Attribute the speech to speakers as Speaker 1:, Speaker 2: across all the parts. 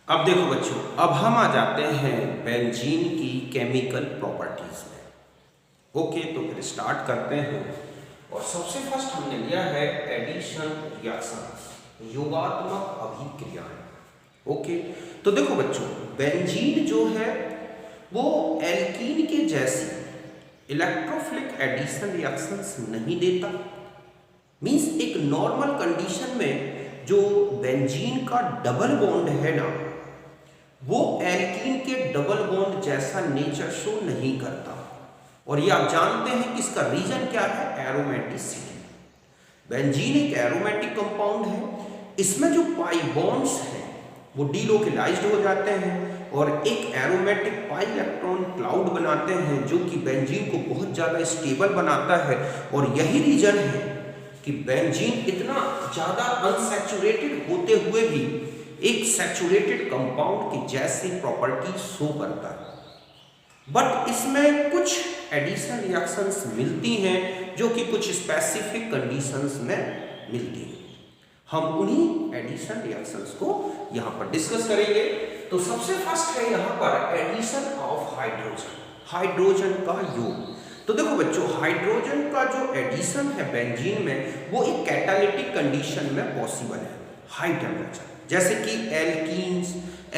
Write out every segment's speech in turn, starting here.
Speaker 1: अब देखो बच्चों, अब हम आ जाते हैं बेंजीन की केमिकल प्रॉपर्टीज में। ओके, तो फिर स्टार्ट करते हैं। और सबसे फर्स्ट हमने लिया है एडिशन रिएक्शन, योगात्मक अभिक्रियाएं। ओके, तो देखो बच्चों, बेंजीन जो है वो एल्कीन के जैसी इलेक्ट्रोफिलिक एडिशन रिएक्शंस नहीं देता। मींस एक नॉर्मल कंडीशन में जो बेंजीन का डबल बॉन्ड है ना, वो एल्कीन के डबल बॉन्ड जैसा नेचर शो नहीं करता। और ये आप जानते हैं कि इसका रीजन क्या है, एरोमेटिसिटी। बेंजीन एक एरोमेटिक कंपाउंड है। इसमें जो पाई बॉन्ड्स हैं वो डीलोकेलाइज्ड हो जाते हैं और एक एरोमेटिक पाई इलेक्ट्रॉन क्लाउड बनाते हैं, जो कि बेंजीन को बहुत ज़्यादा स्टेबल बनाता है। और यही रीजन है कि बेंजीन इतना ज़्यादा अनसैचुरेटेड होते हुए भी एक सैचुरेटेड कंपाउंड की जैसी प्रॉपर्टी शो करता है। बट इसमें कुछ एडिशन रिएक्शंस मिलती हैं जो कि कुछ स्पेसिफिक कंडीशंस में मिलती हैं। हम उन्हीं एडिशन रिएक्शंस को यहाँ पर डिस्कस करेंगे। तो सबसे फर्स्ट है यहाँ पर एडिशन ऑफ हाइड्रोजन, हाइड्रोजन का योग। तो देखो बच्चों, हाइड्रोजन का जो एडिशन है बेंजीन में, वो एक कैटालिटिक कंडीशन में पॉसिबल है, हाई टेम्परेचर। जैसे कि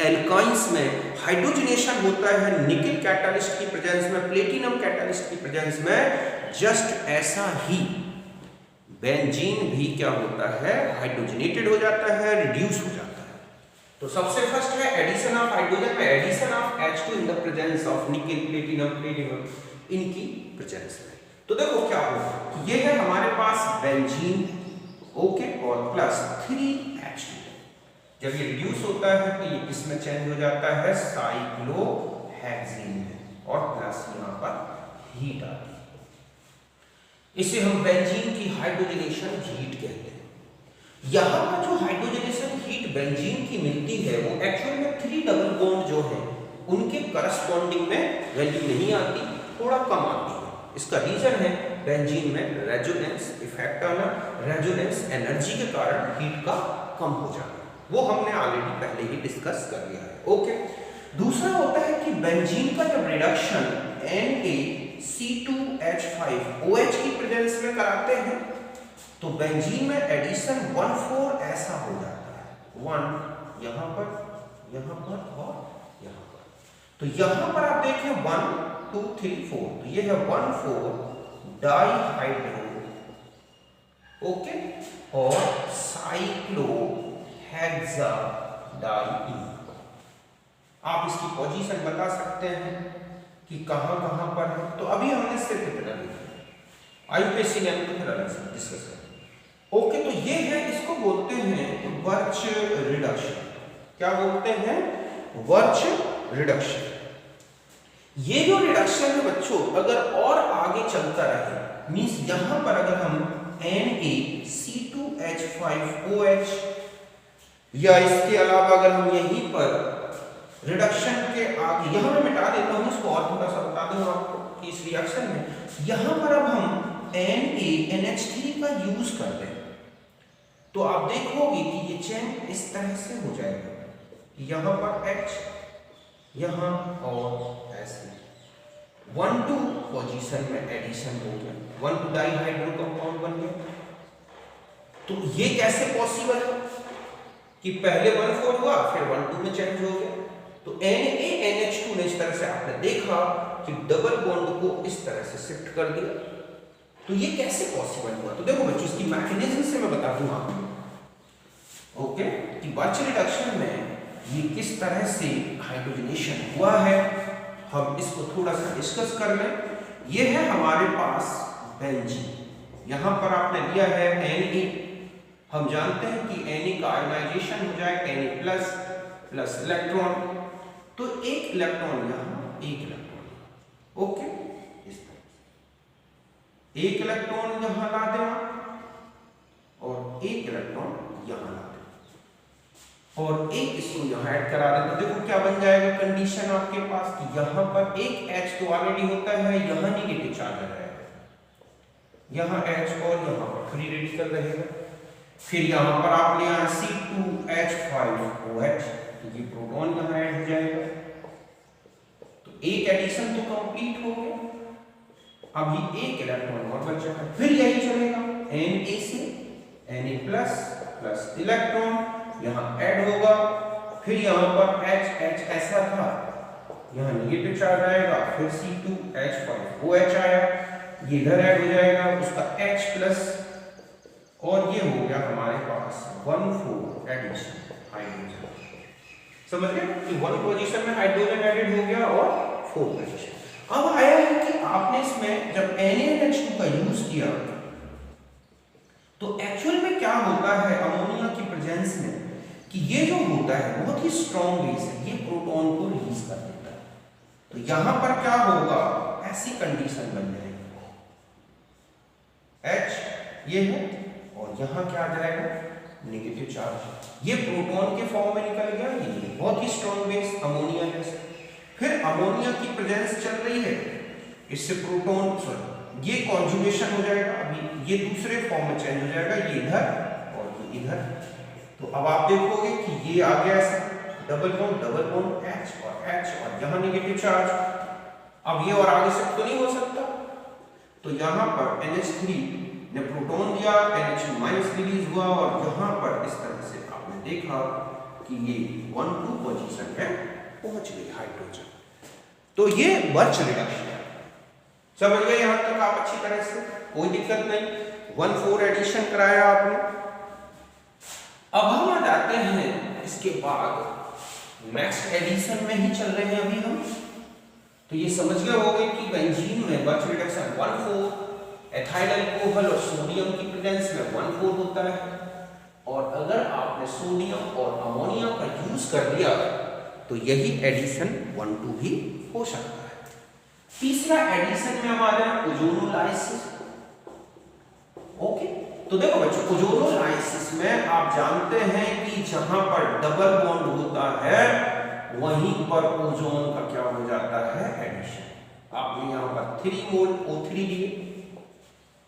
Speaker 1: एल्काइंस में हाइड्रोजनेशन होता है निकेल कैटालिस्ट की प्रेजेंस में, प्लेटिनम कैटालिस्ट की प्रेजेंस में। जस्ट ऐसा ही बेंजीन भी क्या होता है, हाइड्रोजनेटेड हो जाता है, रिड्यूस हो जाता है। तो सबसे फर्स्ट है एडिशन ऑफ हाइड्रोजन में, addition of H2 in the presence of nickel, platinum इनकी प्रेजेंस में। तो देखो क्या होगा, ये है हमारे पास बेंजीन, ओके, और प्लस 3H2। जब ये रिड्यूस होता है तो ये किसमें चेंज हो जाता है, साइक्लोहेक्सीन में, और प्लस यहाँ पर हीट आती है। इसे हम बेंजीन की हाइड्रोजनेशन हीट कहते हैं। यहाँ पर जो हाइड्रोजनेशन हीट बेंजीन की मिलती है वो एक्चुअल में 3 डबल बॉन्ड जो है उनके करस्पॉन्डिंग में वैल्यू नहीं आती, थोड़ा कम आती है। इसका रीजन है बेंजीन में रेजोनेंस इफेक्ट आना, रेजोनेंस एनर्जी के कारण हीट का कम हो जाना। वो हमने ऑलरेडी पहले ही डिस्कस कर लिया है। ओके, दूसरा होता है कि बेंजीन का जब रिडक्शन NaC2H5OH की प्रेजेंस में कराते हैं तो बेंजीन में एडिशन 1,4 ऐसा हो जाता है, 1 यहाँ पर और यहाँ पर। तो यहाँ पर आप देखें 1 2 3 4, तो ये है 1,4 डाइहाइड्रो, ओके, और साइक्लोहेक्साडाइईन। आप इसकी पोजीशन बता सकते हैं कि कहां कहां पर है। तो अभी हमने सिर्फ इतना लिखा, आईयूपीएससी ने तो फिर अलग से डिस्कस करेंगे। ओके, तो ये है, इसको बोलते हैं वर्च रिडक्शन। क्या बोलते हैं, वर्च रिडक्शन। ये जो रिडक्शन है बच्चों, अगर और आगे चलता रहे, मींस यहां पर अगर हम NaC2H5OH या इसके अलावा अगर हम यहीं पर रिडक्शन के आगे, यहां मैं मिटा देता हूं इसको और थोड़ा सा बता दूं आपको कि इस रिएक्शन में यहां पर अब हम NaNH3 का यूज कर दें तो आप देखोगे कि ये चेन इस तरह से हो जाएगा, यहां पर H, यहां और ऐसे 1,2 पोजीशन में एडिशन हो गया, 1,2 डाइहाइड्रो कंपाउंड बन गया। तो ये कैसे पॉसिबल है कि पहले 1,4 हुआ फिर 1,2 में चेंज हो गया। तो NaNH2 ने इस तरह से आपने देखा कि डबल बॉन्ड को इस तरह से शिफ्ट कर दिया। तो ये कैसे पॉसिबल हुआ, तो देखो बच्चों, इसकी मैकेनिज्म से मैं बता दूं आपको, ओके, कि वर्च रिडक्शन में ये किस तरह से हाइड्रोजनेशन हुआ है, हम इसको थोड़ा सा डिस्कस कर लें। ये है हमारे पास बेंजीन, यहां पर आपने लिया है Na। हम जानते हैं कि Na का आयनाइजेशन हो जाए Na प्लस इलेक्ट्रॉन, तो एक इलेक्ट्रॉन यहां, एक इलेक्ट्रॉन, ओके, इस तरह एक इलेक्ट्रॉन यहां ला देना और एक इलेक्ट्रॉन यहां ला देना और एक इसको यहां ऐड करा दें। तो देखो क्या बन जाएगा कंडीशन आपके पास कि यहां पर एक H तो ऑलरेडी होता है, यहां नेगेटिव चार्ज रहेगा, यहां H और यहां पर फ्री रेडिकल रहेगा। फिर यहां पर आप ले आए C2H5OH, तो ये प्रोटॉन यहाँ ऐड हो जाएगा, तो एक एडिशन तो कंप्लीट हो गया। अभी एक इलेक्ट्रॉन और बचा है, फिर यही चलेगा Na से Na प्लस इलेक्ट्रॉन यहाँ ऐड होगा, फिर यहाँ पर H ऐसा था, यहाँ नेगेटिव चार्ज आएगा, फिर C2H5OH आया, ये इधर ऐड हो जाएगा, उसका H प्लस, और ये हो गया हमारे पास 1,4 एडिशन हाइड्रोजन। समझ गए कि 1 पोजीशन में हाइड्रोजन एडेड हो गया और 4 पोजीशन। अब आया है कि आपने इसमें जब NaNH2 का यूज किया तो एक्चुअल में क्या होता है अमोनिया की प्रेजेंस में, कि ये जो होता है बहुत ही स्ट्रॉन्ग बेस है, ये प्रोटॉन को रिलीज कर देता है। तो यहां पर क्या होगा, ऐसी कंडीशन बन जाएगी, H ये है और यहां क्या आ जाएगा नेगेटिव चार्ज, ये प्रोटॉन के फॉर्म में निकल गया, ये बहुत ही स्ट्रॉन्ग बेस अमोनिया जैसे। फिर अमोनिया की प्रेजेंस चल रही है, इससे प्रोटॉन ये कॉन्जुगेशन हो जाएगा, अभी ये दूसरे फॉर्म में चेंज हो जाएगा, ये इधर और ये इधर। तो अब आप देखोगे कि ये आ गया ऐसा डबल बॉन्ड H और यहाँ नेगेटिव चार्ज। अब ये और आगे से तो नहीं हो सकता, तो यहाँ पर NH3 ने प्रोटॉन दिया, NH2- रिलीज हुआ, और यहाँ पर इस तरह से आपने देखा कि ये 1,2 पोजीशन में पहुंच गई हाइड्रोजन। तो ये बर्च रिडक्शन है, समझ गए यहां तक आप अच्छी तरह से, कोई दिक्कत नहीं। 1,4 एडिशन कराया आपने। अब हम आ जाते हैं इसके बाद नेक्स्ट एडिशन में ही चल रहे हैं अभी हम। तो ये समझ गए होंगे कि बेंजीन में बर्च रिडक्शन 1,4, एथाइल अल्कोहल और सोडियम की प्रेजेंस में 1,4 होता है, और अगर आपने सोडियम और अमोनिया का यूज कर दिया तो यही एडिशन 1,2 भी हो सकता है। तीसरा एडिशन में हमारा ओजोनोलाइसिस। ओके, तो देखो बच्चों, ओजोनोलाइसिस में आप जानते हैं कि जहां पर डबल बॉन्ड होता है वहीं पर ओजोन का क्या हो जाता है एडिशन। आपने यहां पर 3 मोल O3 लिए।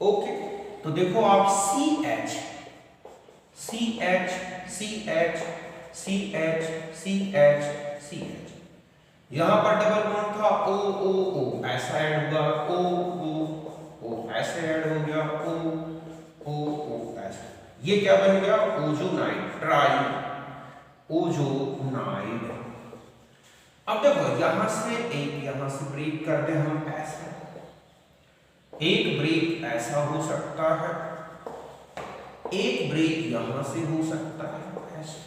Speaker 1: ओके, तो देखो आप CH यहां पर डबल बॉन्ड था, O ऐसा ऐड हुआ, O ऐसे ऐड हो गया, O ऐसा, ये क्या बन गया ओजोनाइड, ट्राई ओजोनाइड। अब देखो यहां से एक, यहां से ब्रेक कर दे हम ऐसा, एक ब्रेक ऐसा हो सकता है, एक ब्रेक यहां से हो सकता है ऐसे।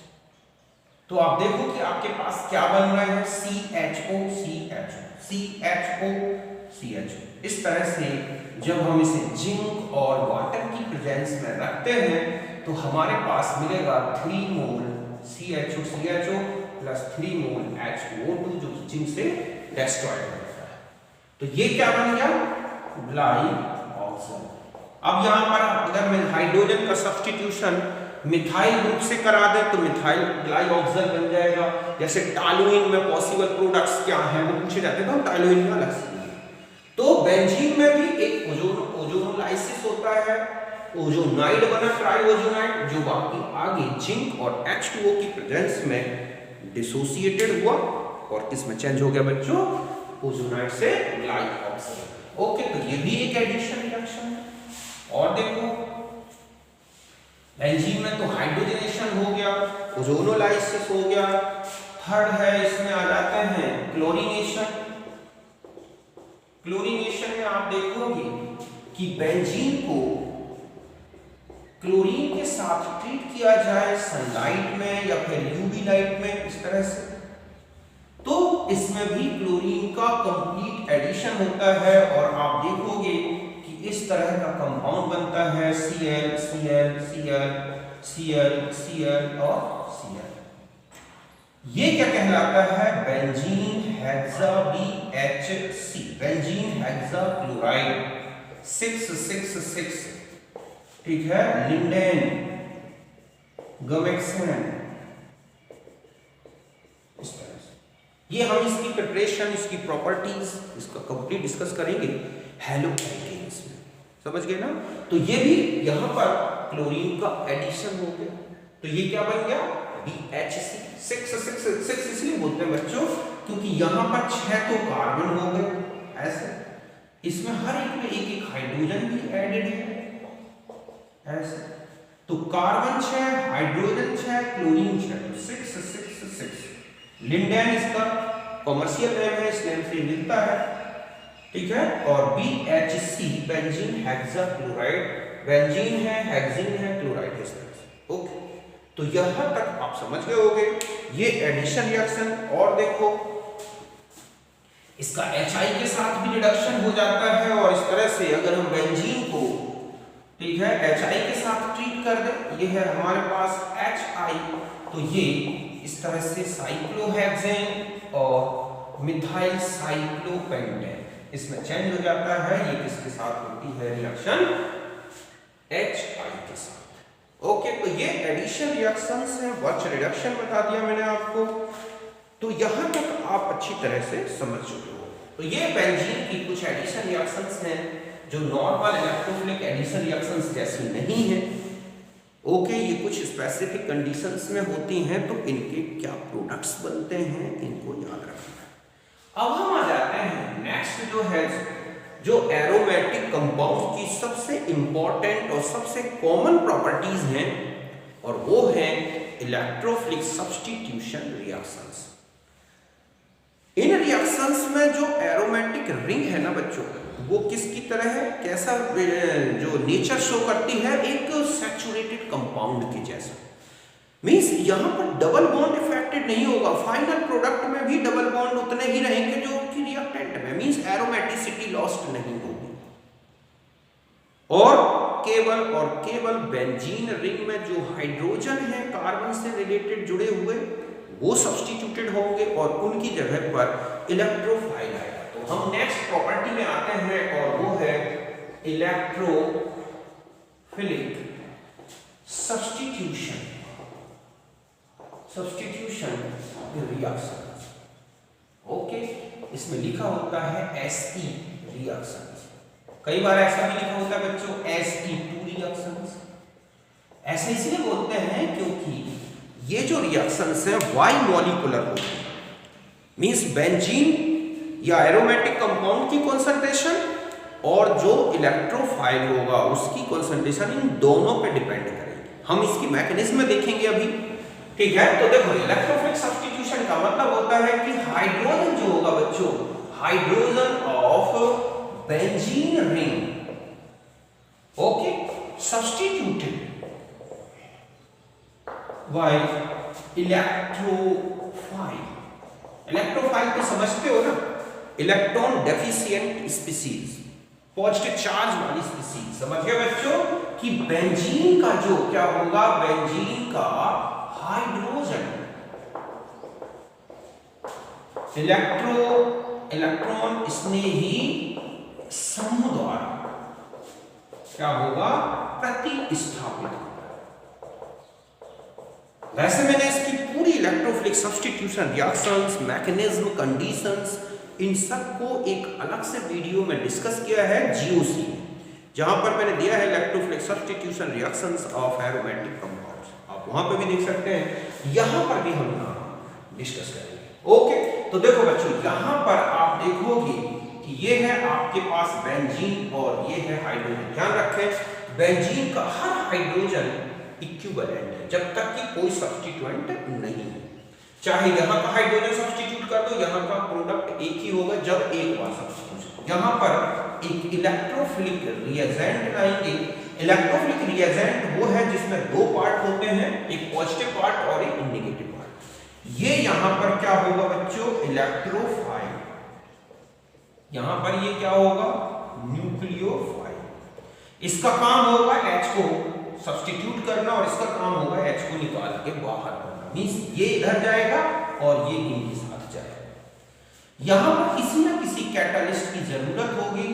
Speaker 1: तो आप देखो कि आपके पास क्या बन रहा है, CHO। इस तरह से जब हम इसे जिंक और वाटर की प्रेजेंस में रखते हैं तो हमारे पास मिलेगा 3 मोल CHO प्लस 3 मोल H2O2 जो कि जिंक से डिस्ट्रॉय हो जाता है। तो ये क्या बन गया ग्लाइऑक्सिल। अब यहां पर अगर मैं हाइड्रोजन का सब्स्टिट्यूशन मिथाइल ग्रुप से करा दे तो मिथाइल ग्लाइऑक्सिल बन जाएगा। जैसे टॉलुइन में पॉसिबल प्रोडक्ट्स क्या हैं वो पूछे जाते हैं, तो हम टॉलुइन में अलग से। तो बेंजीन में भी एक ओजोनोलाइसिस होता है, ओजोनाइड बना ट्राइओजोनाइड, जो बाकी आगे जिंक और H2O की प्रेजेंस में डिसोसिएटेड हुआ और किसमें चेंज हो गया बच्चों, ओजोनाइड से ग्लाइऑक्सिल। ओके, तो ये भी एक एडिशन रिएक्शन है। और देखो बेंजीन में तो हाइड्रोजनेशन हो गया, ओजोनोलाइसिस हो गया। थर्ड है, इसमें आ जाते हैं क्लोरीनेशन। क्लोरीनेशन में आप देखोगे कि बेंजीन को क्लोरीन के साथ ट्रीट किया जाए सनलाइट में या फिर यूवी लाइट में, इस तरह से, तो इसमें भी क्लोरीन का कंप्लीट एडिशन होता है और आप देखोगे कि इस तरह का कंपाउंड बनता है Cl Cl Cl Cl Cl और Cl। ये क्या कहलाता है, benzene hexa BHC, benzene hexa chloride 666, ठीक है, लिंडेन गमेक्सन, इस तरह से। ये हम इसकी प्रिपरेशन, इसकी प्रॉपर्टीज, इसका कंप्लीट डिस्कस करेंगे हेलो एल्केन्स में, समझ गए ना। तो ये भी यहां पर क्लोरीन का एडिशन हो गया, तो ये क्या बन गया BH6 6 इसलिए बोलते हैं बच्चों क्योंकि यहाँ पर 6 तो कार्बन हो गए ऐसे, इसमें हर एक में एक एक हाइड्रोजन भी एडेड है ऐसे, तो कार्बन 6, हाइड्रोजन 6, क्लोरीन 6, तो 6 लिंडेन इसका कॉमर्शियल नेम है, इस नेम से मिलता है, ठीक है। और BHC बेंजीन हेक्साक्लोराइड, बेंजीन है, हेक्सीन है, क्लोराइड है, इस तरह से। ओके, तो यहां तक आप समझ गए होंगे ये एडिशन रिएक्शन। और देखो इसका HI के साथ भी रिडक्शन हो जाता है, और इस तरह से अगर हम बेंजीन को, ठीक है, HI के साथ ट्रीट कर दें, ये है हमारे पास HI, तो ये इस तरह से साइक्लोहेक्सेन और मिथाइल साइक्लोपेंटेन इसमें चेंज हो जाता है। ये किसके साथ होती है रिएक्शन? HI के साथ। ओके, तो ये एडिशन रिएक्शंस हैं, वर्च रिडक्शन बता दिया मैंने आपको, तो यहां तक आप अच्छी तरह से समझ चुके हो। तो ये बेंजीन की कुछ एडिशन रिएक्शंस हैं जो नॉर्मल इलेक्ट्रोफिलिक एडिशन रिएक्शंस जैसी नहीं है। ओके, ये कुछ स्पेसिफिक कंडीशंस में होती हैं, तो इनके क्या प्रोडक्ट्स बनते हैं इनको याद रखना। अब हम आ जाते हैं नेक्स्ट जो है, जो एरोमेटिक कंपाउंड की सबसे इंपॉर्टेंट और सबसे कॉमन प्रॉपर्टीज हैं, और वो है इलेक्ट्रोफिलिक सब्स्टिट्यूशन रिएक्शंस। इन रिएक्शंस में जो एरोमेटिक रिंग है ना बच्चों, वो किसकी तरह है, कैसा जो नेचर शो करती है, एक सैचुरेटेड कंपाउंड के जैसा। मींस यहां पर डबल बॉन्ड इफेक्टेड नहीं होगा, फाइनल प्रोडक्ट में भी डबल बॉन्ड उतने ही रहेंगे जो कि रिएक्टेंट में, मींस एरोमेटिसिटी लॉस्ट नहीं होगी। और केवल बेंजीन रिंग में जो हाइड्रोजन है कार्बन से रिलेटेड जुड़े हुए, वो सब्स्टिट्यूटेड होंगे और उनकी जगह पर इलेक्ट्रोफाइल आएगा। तो हम नेक्स्ट प्रॉपर्टी में आते हैं, और वो है इलेक्ट्रोफिलिक सब्स्टिट्यूशन रिएक्शन। ओके, इसमें लिखा होता है SE रिएक्शन, कई बार ऐसा भी लिखा होता है बच्चों SE2 रिएक्शंस। ऐसे इसलिए बोलते हैं क्योंकि ये जो रिएक्शंस हैं वाई मॉलिक्यूलर होते हैं, मींस बेंजीन या एरोमेटिक कंपाउंड की कंसंट्रेशन और जो इलेक्ट्रोफाइल होगा उसकी कंसंट्रेशन इन दोनों पे डिपेंड करेगी। हम इसकी मैकेनिज्म में देखेंगे अभी, ठीक है। तो देखो इलेक्ट्रोफिलिक सब्स्टिट्यूशन का मतलब होता है कि हाइड्रोजन जो होगा बच्चों, hydrogen of benzene ring, okay, substituted by electrophile. Electrophile तो समझते हो ना, electron deficient species, positive charge वाली स्पीसीज। समझ गए बच्चों कि बेंजीन का जो क्या होगा, बेंजीन का हाइड्रोजन इलेक्ट्रॉन स्नेही समूह द्वारा क्या होगा, प्रतिस्थापित होगा। वैसे मैंने इसकी पूरी electrophilic substitution reactions, mechanism, conditions, इन सब को एक अलग से वीडियो में डिस्कस किया है GOC, जहां पर मैंने दिया है electrophilic substitution reactions of aromatic compounds. आप वहां पे भी देख सकते हैं, यहां पर भी हम डिस्कस करेंगे। ओके, तो देखो बच्चों यहां पर आप देखोगे कि ये है आपके पास बेंजीन और ये है हाइड्रोजन। ध्यान रखें बेंजीन का हर हाइड्रोजन इक्विवेलेंट है जब तक कि कोई सब्स्टिट्यूएंट नहीं है। चाहे यहां का हाइड्रोजन सब्स्टिट्यूट कर दो, यहां का प्रोडक्ट एक ही होगा जब एक बार सब्स्टिट्यूट। यहां पर एक इलेक्ट्रोफिलिक रिएजेंट लाएंगे। इलेक्ट्रोफिलिक रिएजेंट वो है जिसमें दो पार्ट होते हैं, एक पॉजिटिव पार्ट और एक नेगेटिव पार्ट। ये यहां पर क्या होगा बच्चों, इलेक्ट्रोफाइल। यहां पर ये क्या होगा, न्यूक्लियोफाइल। इसका काम होगा H को सब्स्टिट्यूट करना और इसका काम होगा H को निकाल के बाहर करना। मींस ये इधर जाएगा और ये इनके साथ जाएगा। यहां पर किसी ना किसी कैटालिस्ट की जरूरत होगी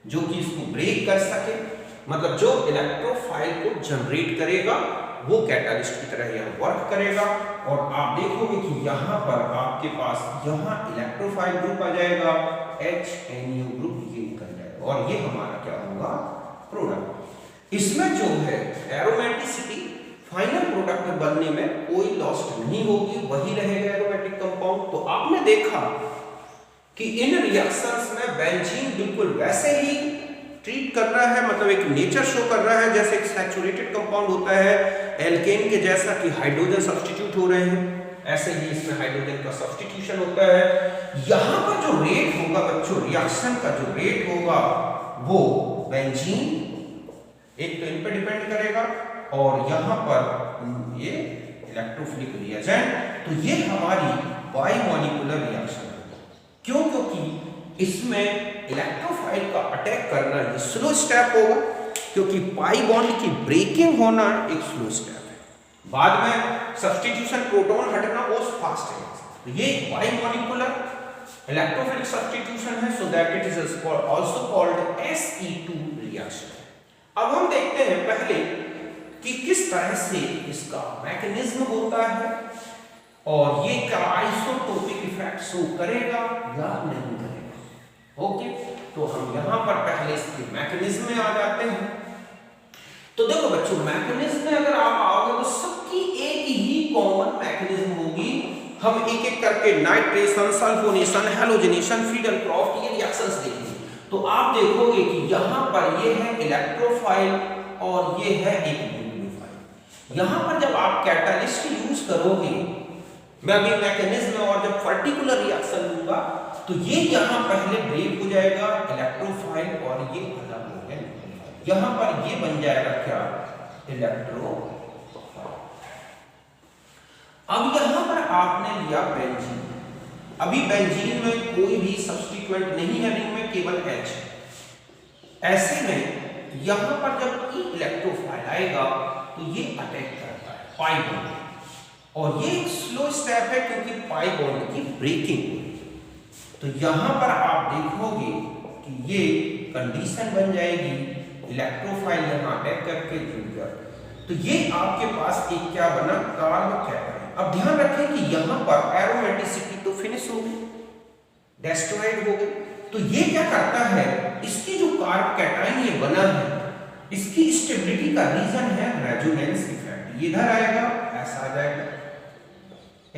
Speaker 1: जो कि इसको ब्रेक कर सके, मतलब जो इलेक्ट्रोफाइल को जनरेट करेगा वो कैटालिस्ट की तरह यह वर्क करेगा। और आप देखोगे कि यहां पर आपके पास यहां इलेक्ट्रोफाइल ग्रुप आ जाएगा, HNO ग्रुप ये निकल जाएगा और ये हमारा क्या होगा, प्रोडक्ट। इसमें जो है एरोमेटिसिटी फाइनल प्रोडक्ट बनने में कोई लॉस नहीं होगी, वही रहेगा एरोमेटिक कंपाउंड। तो आपने देखा कि इन रिएक्शंस में बेंजीन बिल्कुल वैसे ही ट्रीट कर रहा है, मतलब एक नेचर शो कर रहा है जैसे एक सैचुरेटेड कंपाउंड होता है एल्केन के जैसा कि हाइड्रोजन सब्स्टिट्यूट हो रहे हैं, ऐसे ही इसमें हाइड्रोजन का सब्स्टिट्यूशन होता है। यहां पर जो रेट होगा बच्चों, रिएक्शन का जो रेट होगा वो बेंजीन एक तो इन पे डिपेंड करेगा और यहां पर ये इलेक्ट्रोफिलिक रिएजेंट, तो ये हमारी बाइमॉलिक्यूलर रिएक्शन है। क्यों? क्योंकि इसमें इलेक्ट्रोफाइल का अटैक करना ये स्लो स्टेप होगा, क्योंकि पाई बॉन्ड की ब्रेकिंग होना एक स्लो स्टेप है, बाद में सब्स्टिट्यूशन प्रोटॉन हटना वो फास्ट है। तो ये बाइमॉलिक्यूलर इलेक्ट्रोफिलिक सब्स्टिट्यूशन है, so that it is also called SE2 reaction. अब हम देखते हैं पहले कि किस तरह से इसका मैकेनिज्म होता है और ये क्या आइसोटोपिक इफेक्ट शो करेगा या नहीं करेगा। ओके, तो हम यहां पर पहले इसके मैकेनिज्म में आ जाते हैं। तो देखो बच्चों, मैकेनिज्म में अगर आप आओगे तो सबकी एक ही कॉमन मैकेनिज्म होगी। हम एक एक करके nitration, sulfonation, halogenation, Friedel Crafts ये रिएक्शंस देखेंगे। तो आप देखोगे कि यहां पर ये है इलेक्ट्रोफाइल और ये है एक न्यूक्लियोफाइल। यहां पर जब आप कैटालिस्ट यूज करोगे, मैं अभी मैकेनिज्म और जब पर्टिकुलर रिएक्शन लूंगा तो ये यहां पहले ब्रेक हो जाएगा इलेक्ट्रोफाइल और ये अलग हो गया न्यूक्लियोफाइल। यहां पर ये बन जाएगा क्या? इलेक्ट्रोफाइल। अब यहां पर आपने लिया बेंजीन। अभी बेंजीन में कोई भी सब्स्टिट्यूएंट नहीं है रिंग में, केवल H। ऐसे में यहां पर जब ई इलेक्ट्रोफाइल आएगा तो ये अटैक करता है पाई बॉन्ड, और ये एक स्लो स्टेप है क्योंकि पाई बॉन्ड की ब्रेकिंग हुई। तो यहां पर आप देखोगे कि ये कंडीशन बन जाएगी, इलेक्ट्रोफाइल यहां अटैक करके जुड़ गया। तो ये आपके पास एक क्या बना? Carb cation. अब ध्यान रखें कि यहां पर एरोमेटिसिटी तो फिनिश हो गई, डेस्ट्रॉयड हो गई। तो ये क्या करता है, इसकी जो कार्ब कैटायन ये बना है, इसकी स्टेबिलिटी का रीजन है रेजोनेंस इफेक्ट। इधर आएगा, ऐसा आ जाएगा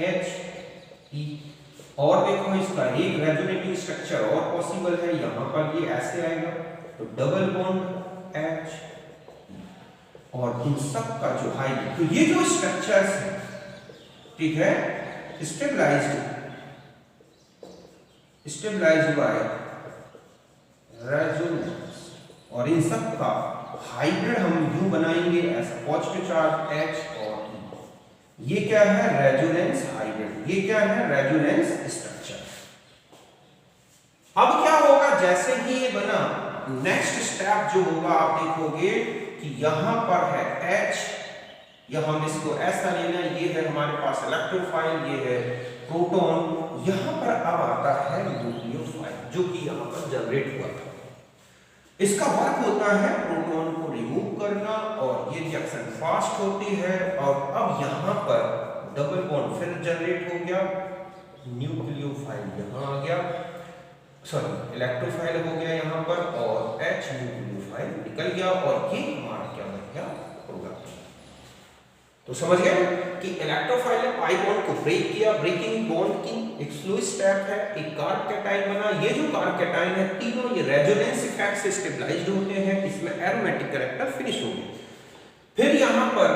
Speaker 1: HE, और देखो इसका एक रेजोनेटिंग स्ट्रक्चर और पॉसिबल है, यहां पर ये ऐसे आएगा तो डबल बॉन्ड H, और इन सब का जो हाई, तो ये जो स्ट्रक्चर्स है, ठीक है, स्टेबलाइज्ड बाय रेजोनेंस, और इन सब का हाइब्रिड हम यूं बनाएंगे ऐसा, पॉजिटिव चार्ज H और E। ये क्या है? Resonance hybrid. ये क्या है? Resonance structure. अब क्या होगा, जैसे ही ये बना, नेक्स्ट स्टेप जो होगा आप देखोगे कि यहां पर है H, यहां हम इसको ऐसा लेना, ये है हमारे पास इलेक्ट्रोफाइल, ये है प्रोटॉन। यहां पर अब आता है न्यूक्लियोफाइल जो कि यहां पर जनरेट हुआ था। इसका वर्क होता है प्रोटॉन को रिमूव करना, और ये रिएक्शन फास्ट होती है, और अब यहां पर डबल बॉन्ड फिर जनरेट हो गया, न्यूक्लियोफाइल यहां आ गया, सॉरी इलेक्ट्रोफाइल हो गया यहां पर, और H न्यूक्लियोफाइल निकल गया, और ये हमारा क्या बन गया? प्रोडक्ट। तो समझ गए कि इलेक्ट्रोफाइल ने पाई बॉन्ड को ब्रेक किया, ब्रेकिंग बॉन्ड की एक स्लो स्टेप है, एक कार्ब कैटायन बना। ये जो कार्ब कैटायन है तीनों ये रेजोनेंस इफेक्ट से स्टेबलाइज्ड होते हैं, इसमें एरोमेटिक कैरेक्टर फिनिश हो गए। फिर यहां पर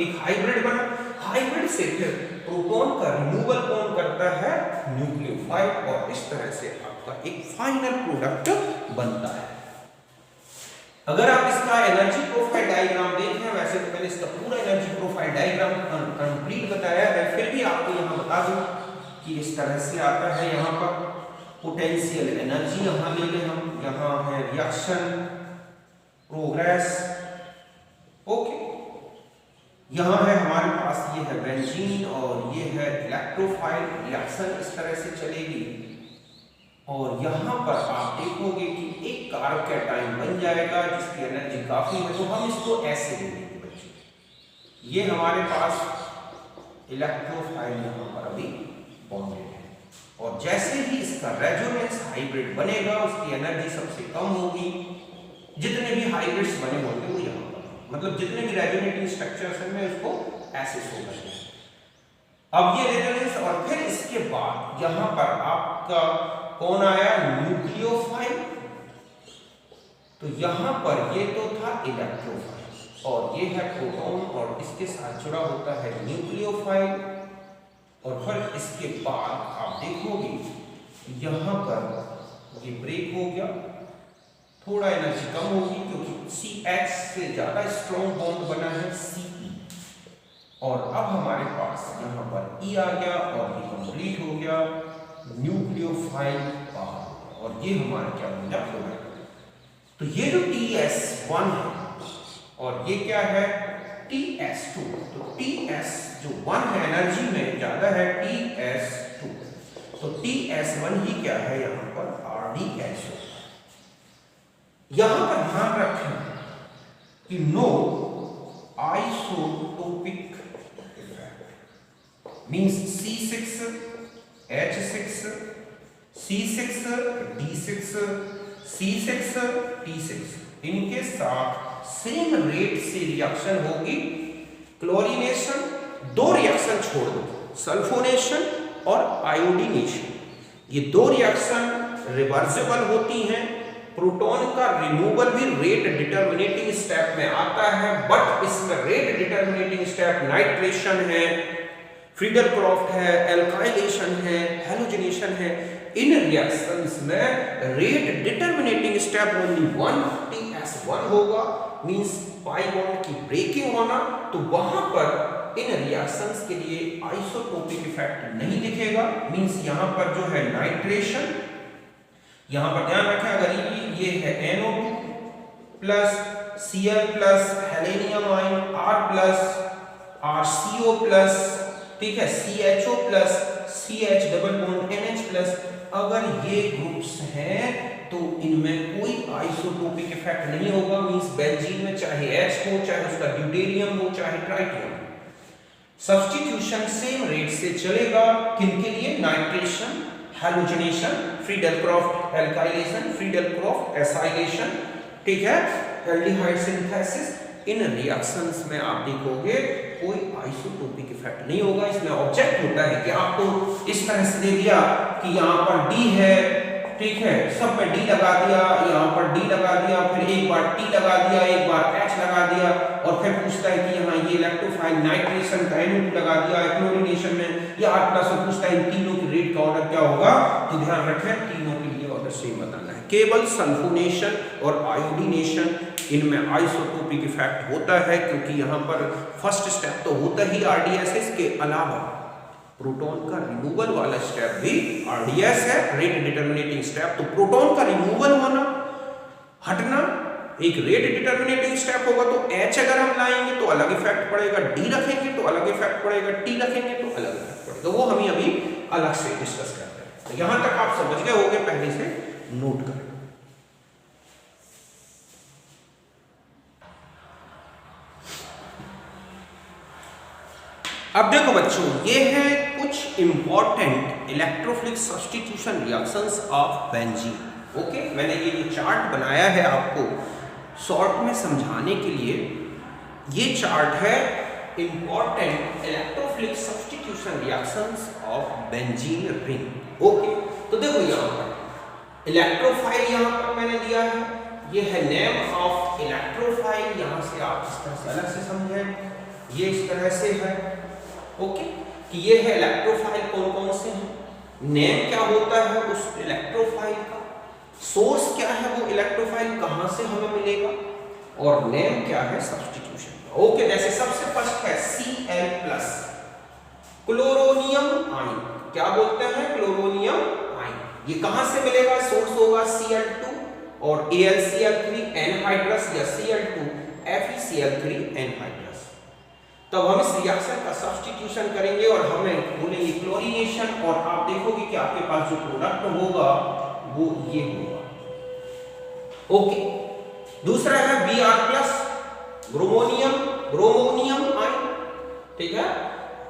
Speaker 1: एक हाइब्रिड बना, हाइब्रिड से फिर प्रोटॉन का रिमूवल कौन करता है? न्यूक्लियोफाइल, और इस तरह से आपका एक फाइनल प्रोडक्ट बनता है। अगर आप इसका एनर्जी प्रोफाइल डायग्राम देखें, वैसे तो मैंने इसका पूरा एनर्जी प्रोफाइल डायग्राम कंप्लीट बताया है, फिर भी आपको यहां बता दूं कि इस तरह से आता है। यहां पर पोटेंशियल एनर्जी यहां ले लें हम, यहां है रिएक्शन प्रोग्रेस, ओके। यहां है हमारे पास, ये है बेंजीन और ये है इलेक्ट्रोफाइल, रिएक्शन इस तरह से चलेगी, और यहां पर आप देखोगे कि एक कार्ब कैटायन बन जाएगा जिसकी एनर्जी काफी है, तो हम इसको ऐसे देंगे बच्चों, ये हमारे पास इलेक्ट्रोफाइल यहां पर अभी बॉन्डेड है, और जैसे ही इसका रेजोनेंस हाइब्रिड बनेगा उसकी एनर्जी सबसे कम होगी, जितने भी हाइब्रिड्स बने होंगे वो यहां पर, मतलब जितने भी रेजोनेटिंग स्ट्रक्चर्स हैं मैं उसको ऐसे शो करेंगे। अब ये रेजोनेंस और फिर इसके बाद यहां पर आपका कौन आया, न्यूक्लियोफाइल। तो यहां पर ये तो था इलेक्ट्रोफाइल और ये है प्रोटॉन और इसके साथ जुड़ा होता है न्यूक्लियोफाइल। और फिर इसके बाद आप देखोगे यहां पर ये ब्रेक हो गया, थोड़ा एनर्जी कम होगी क्योंकि CH से ज्यादा स्ट्रॉन्ग बॉन्ड बना है Ce। और अब हमारे पास यहाँ पर E आ गया और ये कंप्लीट हो गया, न्यूक्लियोफाइल बाहर हो गया और ये हमारा क्या बन गया, क्लोराइड। तो ये जो TS1 है और ये क्या है TS2। तो TS जो 1 है एनर्जी में ज्यादा है TS2, तो TS1 ही क्या है यहाँ पर RDSO। यहां पर ध्यान रखें कि no isotopic means C6 H6 C6 D6 C6 T6 इनके साथ सेम रेट से रिएक्शन होगी। क्लोरीनेशन, दो रिएक्शन छोड़ दो, सल्फोनेशन और आयोडीनेशन, ये दो रिएक्शन रिवर्सिबल होती हैं। प्रोटॉन का रिमूवल भी रेट डिटर्मिनेटिंग स्टेप में आता है, बट इसमें रेट डिटर्मिनेटिंग स्टेप नाइट्रेशन है, फ्रीडल-क्रॉफ्ट है, एल्काइलेशन है, हैलोजिनेशन है। इन रिएक्शंस में rate determining step only 1 TS1 होगा, मींस पाई बॉन्ड की ब्रेकिंग होना। तो वहां पर इन रिएक्शंस के लिए आइसोटोपिक इफेक्ट नहीं दिखेगा, मींस यहां पर जो है नाइट्रेशन, यहां पर ध्यान रखें अगर ये है NO2 plus Cl plus helenium ion R plus RCO plus, ठीक है, CHO plus CH double bond NH plus. अगर ये ग्रुप्स हैं तो इनमें कोई आइसोटोपिक इफेक्ट नहीं होगा, मींस बेंजीन में चाहे H हो, चाहे उसका ड्यूटेरियम हो, चाहे ट्राइटियम। सब्स्टिट्यूशन सेम रेट से चलेगा, किनके लिए, nitration, halogenation, Friedel-craft alkylation, Friedel-craft acylation, ठीक है, एल्डिहाइड सिंथेसिस। इन रिएक्शंस में आप देखोगे कोई आइसोटोपिक इफेक्ट नहीं होगा। इसमें ऑब्जेक्ट होता है कि आपको इस तरह से दे दिया कि यहाँ पर D है, ठीक है, सब में D लगा दिया, यहाँ पर D लगा दिया, फिर एक बार T लगा दिया, एक बार H लगा दिया और फिर पूछता है कि यहाँ ये इलेक्ट्रोफाइल नाइट्रेशन का NO2 लगा दिया, क्लोरीनेशन में या R+ और पूछता है इन तीनों की रेट का ऑर्डर क्या होगा। तो ध्यान रखें तीनों के लिए ऑर्डर सेम बताना है। केवल सल्फोनेशन और आयोडीनेशन इनमें आइसोटोपिक इफेक्ट होता है, क्योंकि यहाँ पर फर्स्ट स्टेप तो होता ही RDSS के अलावा प्रोटॉन का रिमूवल वाला स्टेप भी RDS है, रेट डिटर्मिनेटिंग स्टेप। तो प्रोटॉन का रिमूवल होना, हटना एक रेट डिटर्मिनेटिंग स्टेप होगा। तो H अगर हम लाएंगे तो अलग इफेक्ट पड़ेगा, D रखेंगे तो अलग इफेक्ट पड़ेगा, T रखेंगे तो अलग इफेक्ट पड़ेगा। वो हम अभी अलग से डिस्कस करते हैं। तो यहां तक आप समझ गए होंगे, पहले से नोट करें। अब देखो बच्चों, ये है कुछ important electrophilic substitution reactions of benzene. Okay, मैंने ये चार्ट बनाया है आपको शॉर्ट में समझाने के लिए। ये चार्ट है important electrophilic substitution reactions of benzene ring. Okay, तो देखो यहाँ पर इलेक्ट्रोफाइल यहाँ पर मैंने दिया है, ये है नेम ऑफ इलेक्ट्रोफाइल। यहाँ से आप इस तरह से अलग से समझें, ये इस तरह से है। ओके, कि ये है इलेक्ट्रोफाइल कौन कौन से हैं, नेम क्या होता है उस इलेक्ट्रोफाइल का, सोर्स क्या है वो इलेक्ट्रोफाइल कहां से हमें मिलेगा, और नेम क्या है सब्स्टिट्यूशन का। ओके, जैसे सबसे फर्स्ट है Cl+, क्लोरोनियम आयन, क्या बोलते हैं, क्लोरोनियम आयन। ये कहां से मिलेगा, सोर्स होगा Cl2 और AlCl3 एनहाइड्रस या Cl2 FeCl3 एनहाइड्रस। तब हम इस रिएक्शन का सब्स्टिट्यूशन करेंगे और हमें बोलेंगे क्लोरीनेशन, और आप देखोगे कि आपके पास जो प्रोडक्ट होगा वो ये होगा। ओके, दूसरा है Br+, ब्रोमोनियम आयन, ठीक है।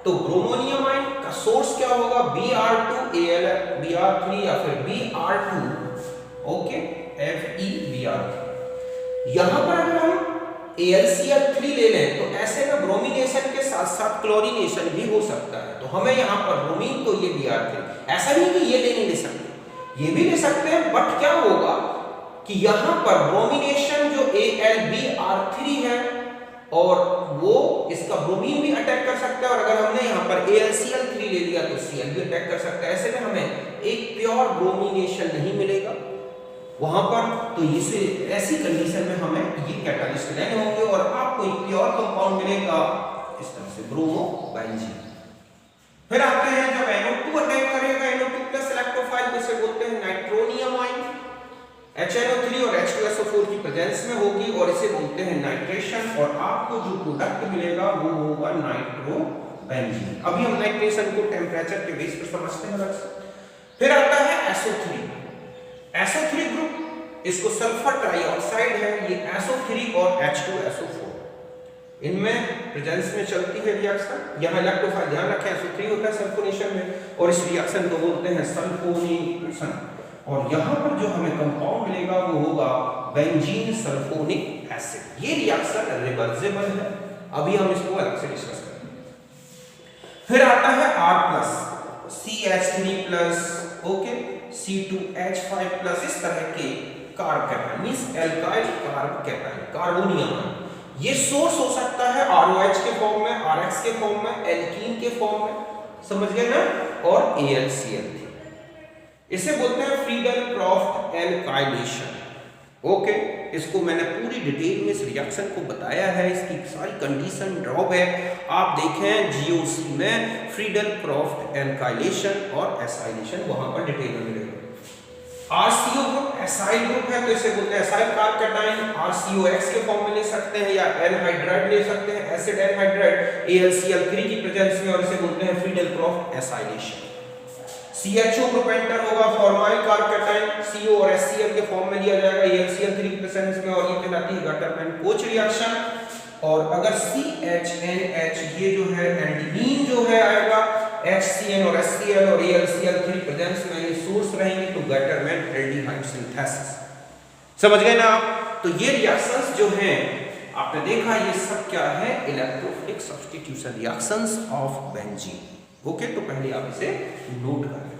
Speaker 1: तो ब्रोमोनियम आयन का सोर्स क्या होगा, Br2Al, Br3 या फिर Br2, ओके, FeBr3। यहां पर अगर हम AlCl3 ले लें तो ऐसे में ब्रोमिनेशन के साथ साथ क्लोरीनेशन भी हो सकता है। तो हमें यहाँ पर ब्रोमीन तो ये Br3, ऐसा नहीं कि ये नहीं ले सकते, ये भी ले सकते हैं, बट क्या होगा कि यहाँ पर ब्रोमिनेशन जो AlBr3 है और वो इसका ब्रोमीन भी अटैक कर सकता है, और अगर हमने यहाँ पर AlCl3 ले लिया तो Cl भी अटैक कर सकता है। ऐसे में हमें एक प्योर ब्रोमिनेशन नहीं मिलेगा वहां पर। तो इसे ऐसी कंडीशन में हमें ये कैटालिस्ट लेने होंगे और आपको एक प्योर कंपाउंड मिलेगा इस तरह से, ब्रोमोबेंजीन। फिर आते हैं जब NO2 अटैक करेगा, NO2 प्लस इलेक्ट्रोफाइल, इसे बोलते हैं नाइट्रोनियम आयन। HNO3 और H2SO4 की प्रेजेंस में होगी और इसे बोलते हैं नाइट्रेशन, और आपको जो प्रोडक्ट मिलेगा वो होगा नाइट्रोबेंजीन। अभी हम नाइट्रेशन को टेम्परेचर के बेस पर समझते हैं अलग से। फिर आता है SO3 ग्रुप, इसको सल्फर ट्राइऑक्साइड है, ये SO3 और H2SO4 इनमें प्रेजेंस में चलती है रिएक्शन। यहाँ इलेक्ट्रोफाइल ध्यान रखें SO3 होता है सल्फोनेशन में, और इस रिएक्शन को बोलते हैं सल्फोनेशन। और यहाँ पर जो हमें कंपाउंड मिलेगा वो होगा बेंजीन सल्फोनिक एसिड। ये रिएक्शन रिवर्सिबल है, अभी हम इसको अलग से डिस्कस करेंगे। फिर आता है R+, CH3+, ओके, C2H5+, इस तरह के carb cation, means alkyl carb cation, carbonium. ये सोर्स हो सकता है ROH के फॉर्म में, RX के फॉर्म में, एल्कीन के फॉर्म में, समझ गए ना, और AlCl3। इसे बोलते हैं फ्रीडल क्रॉफ्ट एल्काइलेशन। ओके, इसको मैंने पूरी डिटेल में इस रिएक्शन को बताया है, इसकी सारी कंडीशन ड्रॉबैक आप देखें GOC में, फ्रीडल क्रॉफ्ट एल्काइलेशन और एसाइलेशन वहां पर डिटेल में मिलेगा। RCO ग्रुप एसाइल ग्रुप है, तो इसे बोलते हैं एसाइल कार्ब कैटायन, RCOX के फॉर्म में ले सकते हैं या एनहाइड्राइड ले सकते हैं, एसिड एनहाइड्राइड AlCl3 की प्रेजेंस में, और इसे बोलते हैं Friedel Crafts acylation. CHO group enter होगा, फॉर्माइल कार्ब कैटायन, CO और HCl के फॉर्म में लिया जाएगा AlCl3 की प्रेजेंस में, और ये कहलाती है गटरमैन-कोच रिएक्शन। और अगर CHNH ये जो है एल्डिहीन जो है आएगा, HCN और HCl और AlCl3 प्रेजेंस में ये सोर्स रहेंगे, तो गटरमैन एल्डिहाइड सिंथेसिस। समझ गए ना आप? तो ये रिएक्शंस जो हैं आपने देखा, ये सब क्या है, electrophilic substitution reactions of benzene. Okay, तो पहले आप इसे नोट कर लें।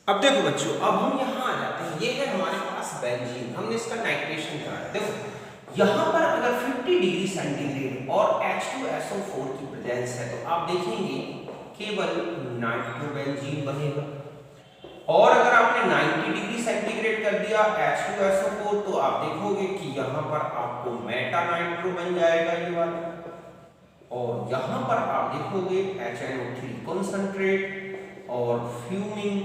Speaker 1: अब देखो बच्चों, अब हम यहां आ जाते हैं, ये है हमारे पास बेंजीन, हमने इसका नाइट्रेशन कराया। देखो यहां पर अगर 50 डिग्री सेंटीग्रेड और H2SO4 की प्रेजेंस है, तो आप देखेंगे केवल नाइट्रोबेंजीन बनेगा। और अगर आपने 90 डिग्री सेंटीग्रेड कर दिया H2SO4, तो आप देखोगे कि यहाँ पर आपको मेटा नाइट्रो बन जाएगा ये वाला, और यहाँ पर आप देखोगे HNO3 कंसंट्रेट और फ्यूमिंग,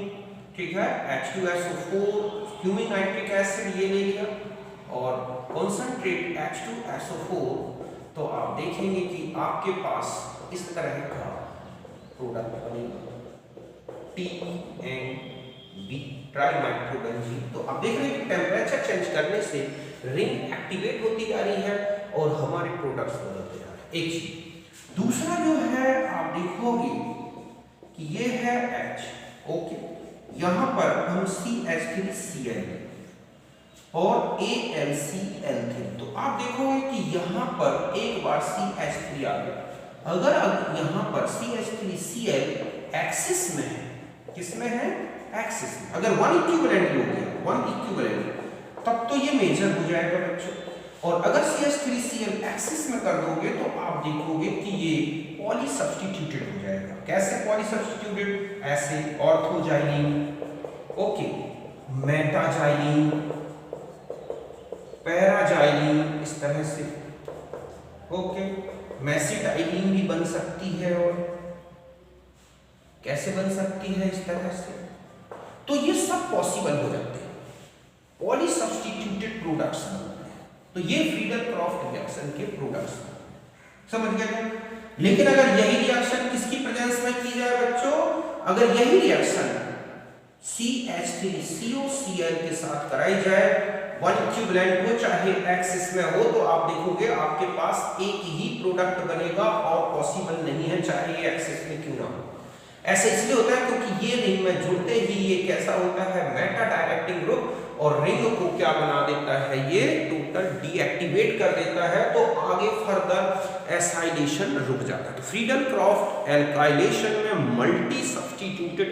Speaker 1: ठीक है, H2SO4 फ्यूमिंग नाइट्रिक एसिड ये ले लिया, और कंसंट्रेट H2SO4, तो आप देखेंगे कि आपके पास इस तरह का प्रोडक्ट बनेगा TNB, ट्राइनाइट्रोबेंजीन। तो आप देख रहे हैं कि टेम्परेचर चेंज करने से रिंग एक्टिवेट होती जा रही है और हमारे प्रोडक्ट्स बदलते जा रहे हैं। एक चीज, दूसरा जो है आप देखोगे कि ये है H, ओके, यहां पर हम CH3Cl और AlCl3, तो आप देखोगे कि यहां पर एक बार CH3 आ गया। अगर यहां पर CH3Cl एक्सिस में है, किसमें है, एक्सिस में, अगर 1 इक्विवेलेंट हो गया, 1 इक्विवेलेंट, तब तो ये मेजर हो जाएगा बच्चों। और अगर CH3Cl एक्सिस में कर दोगे तो आप देखोगे कि ये पॉली सब्स्टिट्यूटेड हो जाएगा। कैसे पॉली सब्स्टिट्यूटेड, ऐसे ऑर्थोजाइलिन, ओके, मेटाजाइलिन, पैराजाइलिन, इस तरह से, ओके, मेसिटाइलिन भी बन सकती है, और कैसे बन सकती है, इस तरह से। तो ये सब पॉसिबल हो जाते हैं, पॉली सब्स्टिट्यूटेड प्रोडक्ट्स बनते हैं। तो ये फ्रीडल क्रॉफ्ट रिएक्शन के प्रोडक्ट्स, समझ गए। लेकिन अगर यही रिएक्शन किसकी प्रेजेंस में की जाए बच्चों, अगर यही रिएक्शन CH3COCl के साथ कराई जाए, 1 इक्विवेलेंट हो चाहे एक्सिस में हो, तो आप देखोगे आपके पास एक ही प्रोडक्ट बनेगा और पॉसिबल नहीं है चाहे ये एक्सिस में क्यों ना हो। ऐसा इसलिए होता है क्योंकि ये रिंग में जुड़ते ही ये कैसा होता है, मेटा डायरेक्टिंग ग्रुप, और रिंग को क्या बना देता है, ये टोटल डीएक्टिवेट कर देता है, तो आगे फर्दर एसाइलेशन रुक जाता है। तो फ्रीडल-क्रॉफ्ट एल्काइलेशन में मल्टी सब्स्टिट्यूटेड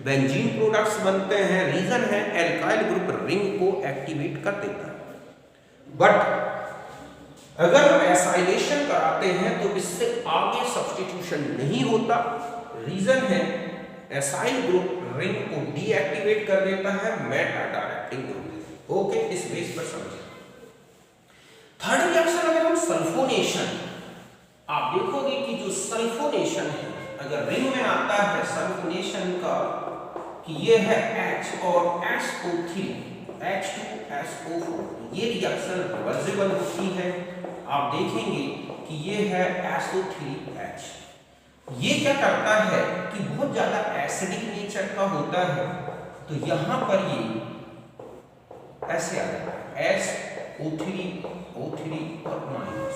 Speaker 1: बेंजीन प्रोडक्ट्स बनते हैं। रीजन है एल्काइल ग्रुप रिंग को एक्टिवेट कर देता है। बट अगर हम एसाइलेशन कराते हैं तो इससे आगे सब्स्टिट्यूशन नहीं होता। रीजन है एसाइल ग्रुप रिंग को डीएक्टिवेट कर देता है मेटा डायरेक्टिंग ग्रुप। ओके, इस बेस पर समझिए। थर्ड रिएक्शन अगर हम सल्फोनेशन, आप देखोगे कि जो सल्फोनेशन है, अगर रिंग में आता है सल्फोनेशन का कि ये है H और SO3 H2SO4, ये रिएक्शन रिवर्सिबल होती है। आप देखेंगे कि ये है SO3H। ये क्या करता है कि बहुत ज्यादा एसिडिक नेचर का होता है, तो यहां पर ये ऐसे आ जाता है SO3O3 और माइनस।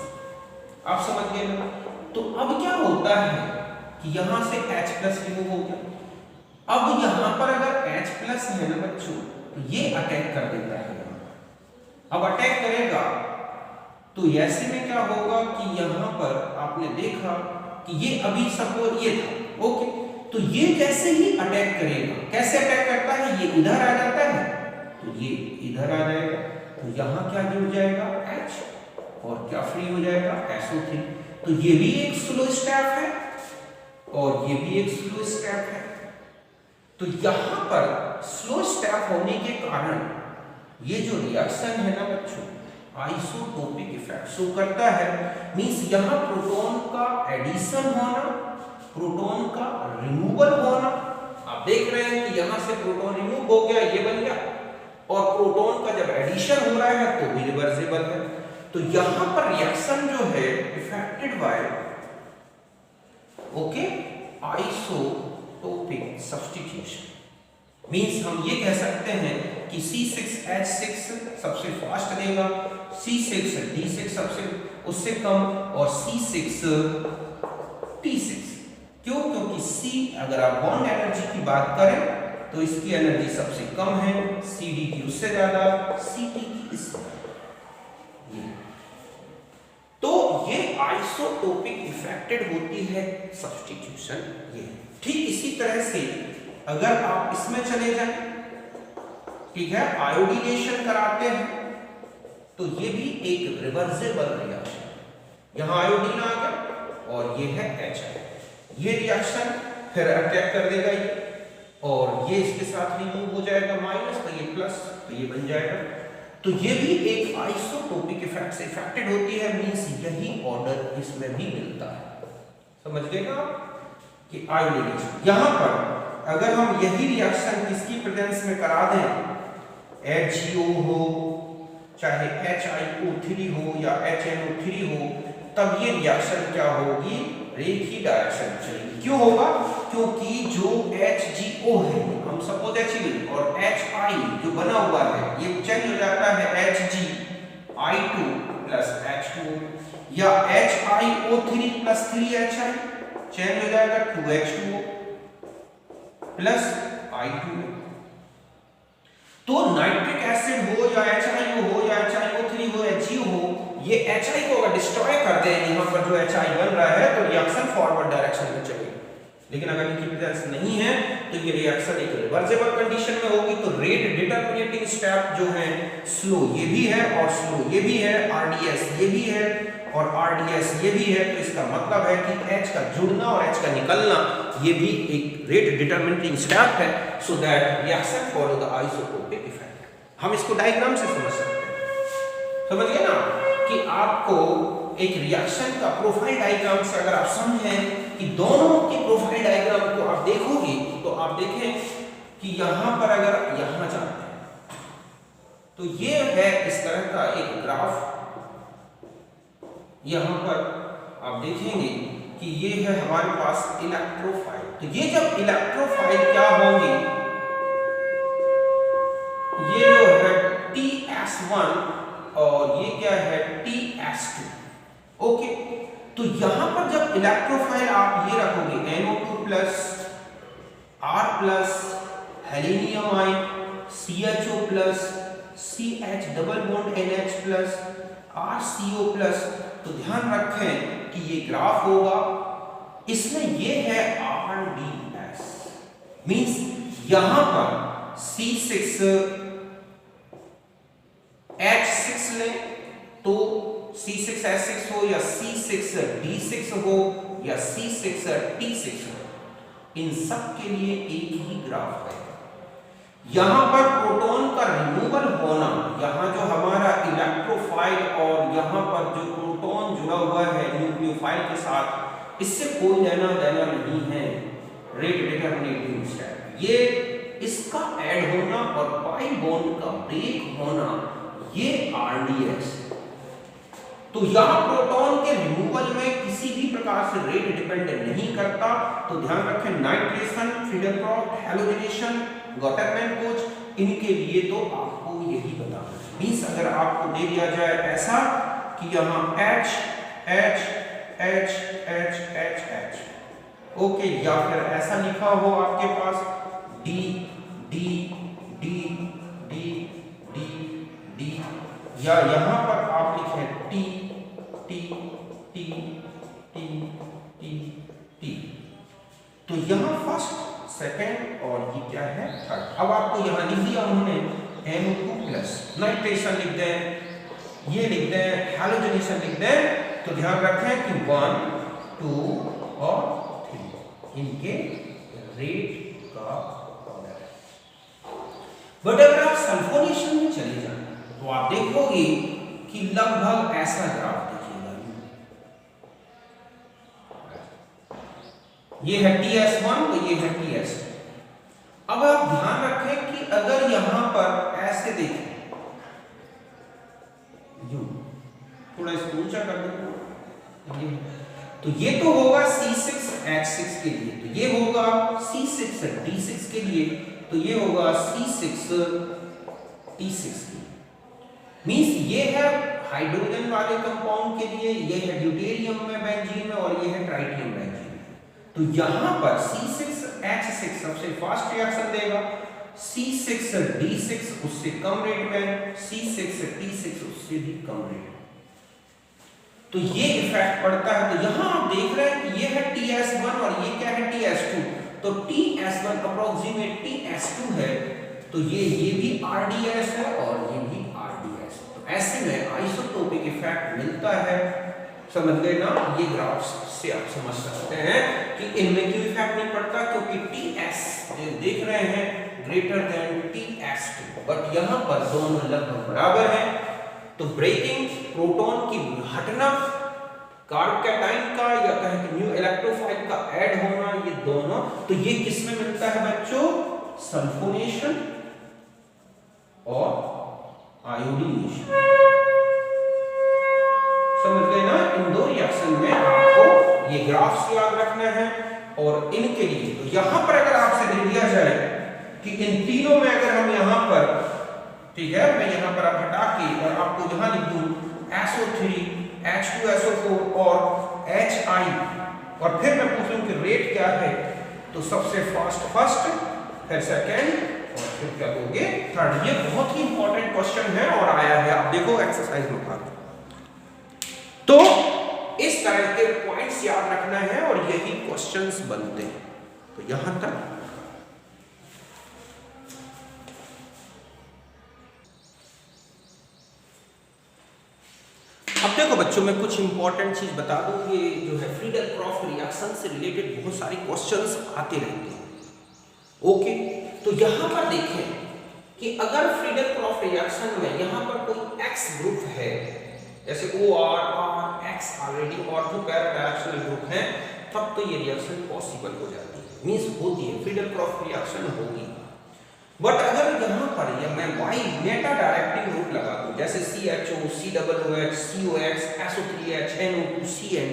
Speaker 1: आप समझ गए ना? तो अब क्या होता है कि यहां से H+ रिमूव हो गया। अब यहां पर अगर H+ है ना बच्चों, तो ये अटैक कर देता है यहां पर। अब अटैक करेगा तो ऐसे में क्या होगा कि यहां पर आपने देखा कि ये अभी सपोज ये था, ओके, तो ये जैसे ही अटैक करेगा, कैसे अटैक करता है, ये इधर आ जाता है तो ये इधर आ जाएगा, तो यहां क्या जुड़ जाएगा H और क्या फ्री हो जाएगा SO3। तो ये भी एक स्लो स्टेप है और ये भी एक स्लो स्टेप है। तो यहां पर स्लो स्टेप होने के कारण ये जो रिएक्शन है ना बच्चों, आइसोटोपिक इफेक्ट शो करता है। मींस यहां प्रोटॉन का एडिशन होना, प्रोटॉन का रिमूवल होना। आप देख रहे हैं कि यहां से प्रोटॉन रिमूव हो गया, ये बन गया, और प्रोटॉन का जब एडिशन हो रहा है तो भी रिवर्सिबल है। तो यहां पर रिएक्शन जो है effected by okay isotopic substitution. Means हम ये कह सकते हैं कि C6H6 सबसे फास्ट देगा, C6D6 सबसे उससे कम, और C6T6। क्यों? क्योंकि C अगर आप बॉन्ड एनर्जी की बात करें तो इसकी एनर्जी सबसे कम है, CD की उससे ज्यादा, CT की इससे ज्यादा। तो ये आइसोटोपिक इफेक्टेड होती है सब्स्टिट्यूशन। ये ठीक इसी तरह से अगर आप इसमें चले जाएं, ठीक है, आयोडीनेशन कराते हैं तो ये भी एक रिवर्सिबल रिएक्शन। यहां आयोडीन आ गया और ये है HI, ये रिएक्शन फिर अटैक कर देगा ये, और ये इसके साथ रिमूव हो जाएगा माइनस, तो ये प्लस, तो ये बन जाएगा। तो ये भी एक आइसोटोपिक इफेक्ट से इफेक्टेड होती है। मींस यही ऑर्डर इसमें भी मिलता है। समझ गए ना कि आयोडीनेशन। यहां पर अगर हम यही रिएक्शन किसकी प्रेजेंस में करा दें, HGO हो, चाहे HiO3 हो या HNO3 हो, तब ये रिएक्शन क्या होगी, एक ही डायरेक्शन चलेगी। क्यों होगा? क्योंकि जो HGO है, हम सपोज HE और HI जो बना हुआ है, ये चेंज हो जाता है HgI2 प्लस H2, या HiO3 प्लस 3HI चेंज हो जाएगा 2H2O प्लस I2। तो नाइट्रिक एसिड हो या HIO हो या HiO3 हो, HGO हो, ये HI को अगर डिस्ट्रॉय कर दें यहाँ पर जो HI बन रहा है, तो रिएक्शन फॉरवर्ड डायरेक्शन में चलेगी। लेकिन अगर इनकी प्रेजेंस नहीं है तो ये रिएक्शन एक रिवर्सिबल कंडीशन में होगी। तो रेट डिटरमिनेटिंग स्टेप जो है स्लो ये भी है और स्लो ये भी है, RDS ये भी है और RDS ये भी है। तो इसका मतलब है कि H का जुड़ना और H का निकलना ये भी एक रेट डिटरमिनेटिंग स्टेप है, so that reaction follow the isotopic effect. हम इसको डायग्राम से समझ सकते हैं। समझ गए ना कि आपको एक रिएक्शन का प्रोफाइल डायग्राम से अगर आप समझें कि दोनों के प्रोफाइल डायग्राम को आप देखोगे तो आप देखें कि यहां पर अगर यहां जाते हैं तो ये है इस तरह का एक ग्राफ। यहां पर आप देखेंगे कि ये है हमारे पास इलेक्ट्रोफाइल। तो ये जब इलेक्ट्रोफाइल क्या होंगे, ये जो है TS1 और ये क्या है TS2। ओके, तो यहां पर जब इलेक्ट्रोफाइल आप ये रखोगे NO2 plus R plus halonium ion CHO plus CH double bond NH plus RCO plus. तो ध्यान रखें कि ये ग्राफ होगा, इसमें ये है RDS, मींस यहां पर C6 H6 ले तो C6H6 हो या C6D6 हो या C6T6 हो, इन सब के लिए एक ही ग्राफ है। यहां पर प्रोटॉन का रिमूवल होना, यहां जो हमारा इलेक्ट्रोफाइल और यहां पर जो प्रोटॉन जुड़ा हुआ है न्यूक्लियोफाइल के साथ, इससे कोई लेना देना नहीं है रेट डिटरमिनेटिंग स्टेप। ये इसका ऐड होना और पाई बॉन्ड का ब्रेक होना, ये RDS। तो यहां प्रोटॉन के रिमूवल में किसी भी प्रकार से रेट डिपेंड नहीं करता। तो ध्यान रखें, नाइट्रेशन, फ्रीडेलक्रॉफ्ट, हैलोजेनेशन, गॉटरमैन कोच, इनके लिए तो आपको यही बताना है। मींस अगर आपको दे दिया जाए ऐसा कि यहां H H H H H H, okay, या फिर ऐसा लिखा हो आपके पास D D D D D D, या यहां पर आप लिखें T T T T T T, तो यहां फर्स्ट, सेकेंड और ये क्या है थर्ड। अब आपको यहां लिख दिया उन्होंने NO2 प्लस, नाइट्रेशन लिख दें, ये लिख दें, हैलोजेनेशन लिख दें। तो ध्यान रखें कि 1 2 और 3 इनके रेट का ऑर्डर है। बट अगर आप सल्फोनेशन में चले जाएं तो आप देखोगे कि लगभग ऐसा ग्राफ देखिएगा, ये है TS1 तो ये है TS2। अब आप ध्यान रखें कि अगर यहां पर ऐसे देखें, यूं थोड़ा इसको ऊंचा कर दो, तो ये तो होगा C6H6 के लिए, तो ये होगा C6D6 के लिए, तो ये होगा C6T6 के लिए। मींस ये है हाइड्रोजन वाले कंपाउंड के लिए, ये है ड्यूटेरियम में बेंजीन में, और ये है ट्राइटियम बेंजीन में। तो यहां पर C6H6 सबसे फास्ट रिएक्शन देगा, C6D6 उससे कम रेट में, C6T6 उससे भी कम रेट में। तो ये इफेक्ट पड़ता है। तो यहां आप देख रहे हैं कि ये है TS1 और ये क्या है TS2, तो TS1 अप्रोक्सीमेट TS2 है, तो ये भी RDS है और ये भी RDS। तो ऐसे में आइसोटोपिक इफेक्ट मिलता है, समझ गए ना। ये ग्राफ से आप समझ सकते हैं कि इनमें क्यों इफेक्ट नहीं पड़ता, क्योंकि TS देख रहे हैं ग्रेटर देन TS2, बट यहां पर दोनों लगभग बराबर हैं। तो ब्रेकिंग, प्रोटॉन की हटना, कार्ब कैटाइन का या कहें कि न्यू इलेक्ट्रोफाइल का ऐड होना, ये दोनों, तो ये किस में मिलता है बच्चों, सल्फोनेशन और आयोडीनेशन। समझ गए ना। इन दो रिएक्शन में आपको ये ग्राफ्स याद रखना है। और इनके लिए तो यहां पर अगर आपसे दे दिया जाए कि इन तीनों में अगर हम यहां पर, ठीक है, मैं यहां पर आप हटा के और आपको यहां लिख दूं SO3 H2SO4 और HI, और फिर मैं पूछूं कि रेट क्या है, तो सबसे फास्ट फर्स्ट, फिर सेकेंड और फिर क्या दोगे थर्ड। ये बहुत ही इंपॉर्टेंट क्वेश्चन है और आया है, आप देखो एक्सरसाइज में उठा। तो इस तरह के पॉइंट्स याद रखना है और यही क्वेश्चंस बनते हैं। तो यहां तक अब देखो बच्चों, मैं कुछ इंपॉर्टेंट चीज बता दूं। ये जो है फ्रीडेल-क्रॉफ्ट रिएक्शन से रिलेटेड बहुत सारे क्वेश्चंस आते रहते हैं। ओके, तो यहां पर देखें कि अगर फ्रीडेल-क्रॉफ्ट रिएक्शन में यहां पर कोई X ग्रुप है, जैसे OR R X already ortho para directional group है, तब तो ये रिएक्शन पॉसिबल हो जाती है, मींस होती है, फ्रीडेल-क्रॉफ्ट रिएक्शन होगी। बट अगर यहां पर या मैं Y मेटा डायरेक्टिंग ग्रुप लगा दूं, जैसे CHO COOH COX SO3H NO2 CN,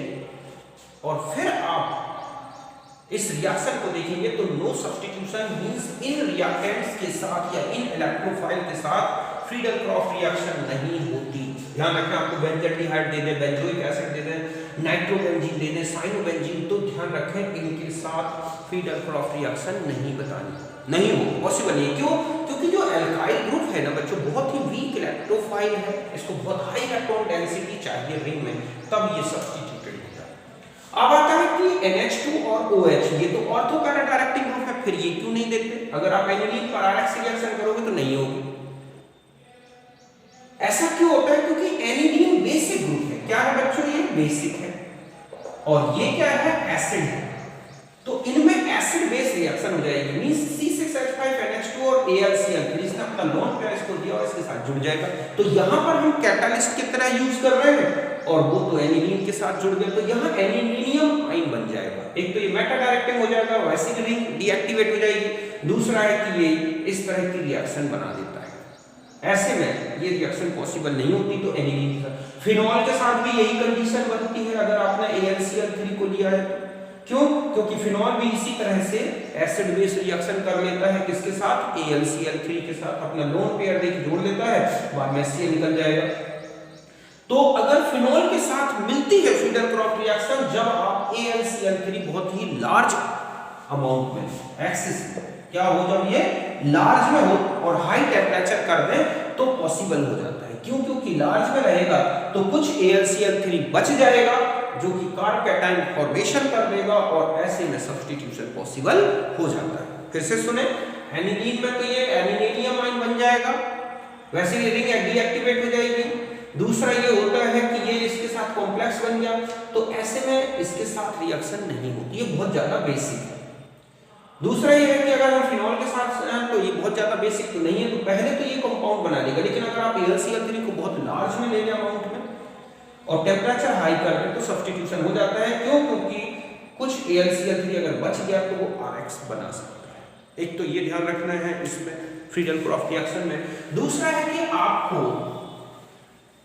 Speaker 1: और फिर आप इस रिएक्शन को देखेंगे तो नो सब्स्टिट्यूशन, मींस इन रिएक्टेंट्स के साथ या इन इलेक्ट्रोफाइल के साथ फ्रीडेल-क्रॉफ्ट रिएक्शन नहीं होती। ध्यान रखें, आपको बेंजल्डिहाइड दे दें, बेंजोइक एसिड दे दें, नाइट्रोबेंजीन दे दें, साइनोबेंजीन, तो ध्यान रखें इनके साथ फ्रीडल क्रॉस रिएक्शन नहीं बतानी, नहीं हो, पॉसिबल नहीं। क्यों? क्योंकि जो एल्काइल ग्रुप है ना बच्चों, बहुत ही वीक इलेक्ट्रोफाइल है, इसको बहुत हाई इलेक्ट्रॉन डेंसिटी चाहिए रिंग में, तब ये सब्स्टिट्यूटेड होता है। अब आता है कि NH2 और OH, ये तो ऑर्थो पैरा डायरेक्टिंग ग्रुप है, फिर ये क्यों नहीं देते? अगर आप एनिलीन पर RX रिएक्शन करोगे तो नहीं होगी। ऐसा क्यों होता है? क्योंकि एनिलीन बेसिक ग्रुप है। क्या है बच्चों? ये बेसिक है, और ये क्या है? एसिड है, तो इनमें एसिड बेस रिएक्शन हो जाएगी, मींस C6H5NH2 और AlCl3, इसने अपना लोन पेयर इसको दिया और इसके साथ जुड़ जाएगा। तो यहां पर हम कैटालिस्ट की तरह यूज कर रहे हैं, और वो तो एनिलीन के साथ जुड़ गए, तो यहां एनिलीनियम आइन बन जाएगा। एक तो ये मेटा डायरेक्टिंग हो जाएगा, वैसे ही रिंग डीएक्टिवेट हो जाएगी। दूसरा है कि ये इस तरह की रिएक्शन बना देता है। ऐसे में ये रिएक्शन पॉसिबल नहीं होती, तो एनिलीन के साथ, फिनॉल के साथ भी यही कंडीशन बनती है अगर आपने AlCl3 को लिया है। क्यों? क्योंकि फिनॉल भी इसी तरह से एसिड बेस रिएक्शन कर लेता है, किसके साथ? AlCl3 के साथ, अपना लोन पेयर देके जोड़ लेता है, बाद में Cl निकल जाएगा। तो अगर फिनॉल के साथ मिलती है फ्रीडल क्रॉस रिएक्शन, जब आप AlCl3 बहुत ही लार्ज अमाउंट में, एक्सेस क्या हो, जब ये लार्ज में हो और हाई टेम्परेचर कर दें तो पॉसिबल हो जाता है। क्यों? क्योंकि लार्ज में रहेगा तो कुछ AlCl3 बच जाएगा जो कि कार्ब कैटायन फॉर्मेशन कर देगा, और ऐसे में सब्स्टिट्यूशन पॉसिबल हो जाता है। फिर से सुने, एनिलीन में तो ये एनिलीनियम आयन बन जाएगा, वैसे ही रिंग डीएक्टिवेट हो जाएगी। दूसरा ये होता है कि ये इसके साथ कॉम्प्लेक्स बन गया, तो ऐसे में इसके साथ रिएक्शन नहीं होती, ये बहुत ज्यादा बेसिक है। दूसरा ये है कि अगर हम फिनॉल के साथ तो ये बहुत ज्यादा बेसिक तो नहीं है, तो पहले तो ये कंपाउंड बना देगा, लेकिन अगर आप AlCl3 को बहुत लार्ज में ले लें अमाउंट में और टेम्परेचर हाई कर दें तो सब्स्टिट्यूशन हो जाता है। क्यों? क्योंकि कुछ AlCl3 अगर बच गया तो वो RX बना सकता है। एक तो ये ध्यान रखना है इसमें फ्रीडल क्रॉस रिएक्शन में। दूसरा है कि आपको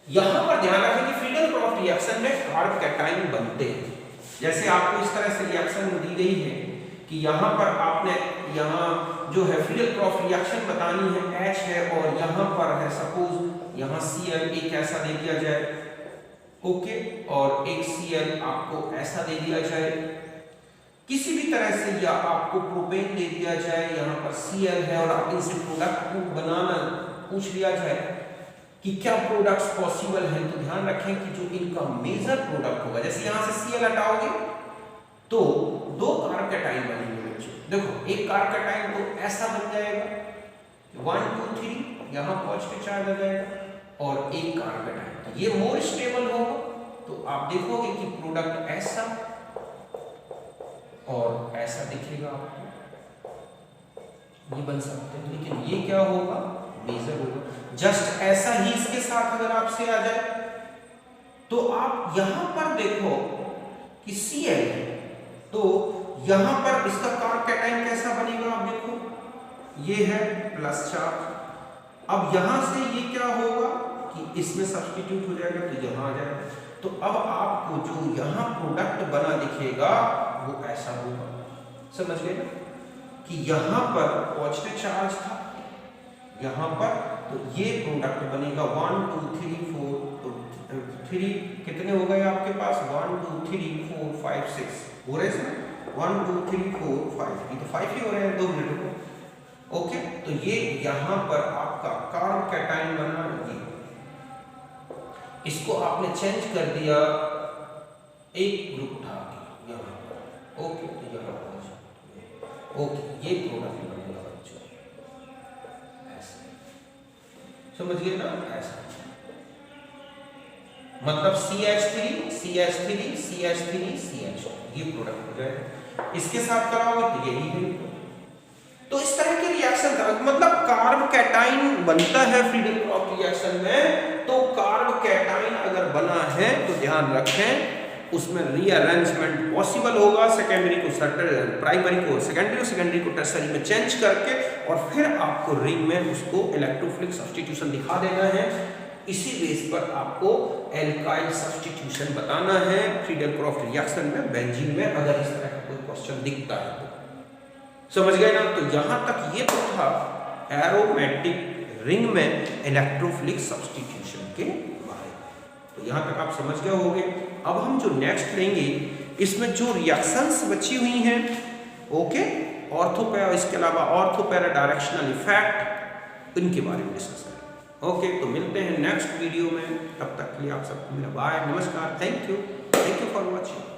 Speaker 1: यहां पर ध्यान रखें कि फ्रीडल क्रॉस रिएक्शन में कार्ब कैटायन बनते हैं। जैसे आपको इस तरह से रिएक्शन दी गई है कि यहां पर आपने यहां जो है फ्रीडल क्रॉस रिएक्शन बतानी है, H है और यहां पर है सपोज यहां Cl एक ऐसा दे दिया जाए, ओके, और एक Cl आपको ऐसा दे दिया जाए किसी भी तरह से, या आपको प्रोपेन दे दिया जाए, यहाँ पर Cl है और आप इनसे प्रोडक्ट को बनाना पूछ लिया जाए कि क्या प्रोडक्ट्स पॉसिबल हैं, तो ध्यान रखें कि जो इनका मेजर प्रोडक्ट होगा, जैसे यहाँ से Cl हटाओगे तो दो कार्ब कैटायन बनेंगे बच्चों। देखो एक कार्ब कैटायन तो ऐसा बन जाएगा 1 2 3, यहाँ पॉजिटिव चार्ज आ जाएगा, और एक कार्ब कैटायन ये मोर स्टेबल होगा, तो आप देखोगे कि प्रोडक्ट ऐसा और ऐसा दिखेगा आपको, ये बन सकते हैं, लेकिन ये क्या होगा, मेजर होगा। जस्ट ऐसा ही इसके साथ अगर आपसे आ जाए तो आप यहां पर देखो कि Cl है, तो यहां पर इसका कार्ब कैटायन कैसा बनेगा, आप देखो ये है प्लस चार्ज। अब यहां से ये क्या होगा कि इसमें सब्स्टिट्यूट हो जाएगा, तो यहां आ जाएगा, तो अब आपको जो यहां प्रोडक्ट बना दिखेगा वो ऐसा होगा। समझ गए ना कि यहां पर पॉजिटिव चार्ज था, यहां पर, तो ये प्रोडक्ट बनेगा 1 2 3 4, तो 3 कितने हो गए आपके पास, 1 2 3 4 5 6 हो रहे हैं, 1 2 3 4 5, ये तो 5 ही हो रहे हैं 2 मिनट में, ओके। तो ये यहां पर आपका कार्ब कैटायन बना, ये इसको आपने चेंज कर दिया एक ग्रुप उठा के यहाँ पर, ओके, तो यहाँ पर ओके, ये प्रोडक्ट बनेगा बच्चों ऐसे, समझ गए ना, ऐसा मतलब CH3 CH3 CH3 CH, ये प्रोडक्ट हो जाएगा। इसके साथ कराओगे तो यही है, तो इस तरह के रिएक्शन का मतलब कार्ब कैटायन बनता है फ्रीडल क्रॉस रिएक्शन में। तो कार्ब कैटायन अगर बना है तो ध्यान रखें उसमें रीअरेंजमेंट पॉसिबल होगा, सेकेंडरी को प्राइमरी को सेकेंडरी और सेकेंडरी को टर्सरी में चेंज करके, और फिर आपको रिंग में उसको इलेक्ट्रोफिलिक सब्स्टिट्यूशन दिखा देना है। इसी बेस पर आपको एल्काइल सब्स्टिट्यूशन बताना है फ्रीडल क्रॉस रिएक्शन में, बेंजीन में, अगर इस तरह का कोई क्वेश्चन दिखता है तो। समझ गए ना, तो यहां तक ये तो था एरोमेटिक रिंग में इलेक्ट्रोफिलिक सब्स्टिट्यूशन के बारे में। तो यहाँ तक आप समझ गए होंगे। अब हम जो नेक्स्ट लेंगे इसमें जो रिएक्शंस बची हुई हैं, ओके, ऑर्थोपैरा, इसके अलावा ऑर्थोपैरा डायरेक्शनल इफेक्ट, इनके बारे में डिस्कस करें। ओके, तो मिलते हैं नेक्स्ट वीडियो में, तब तक के लिए आप सबको मेरा बाय, नमस्कार, थैंक यू फॉर वॉचिंग।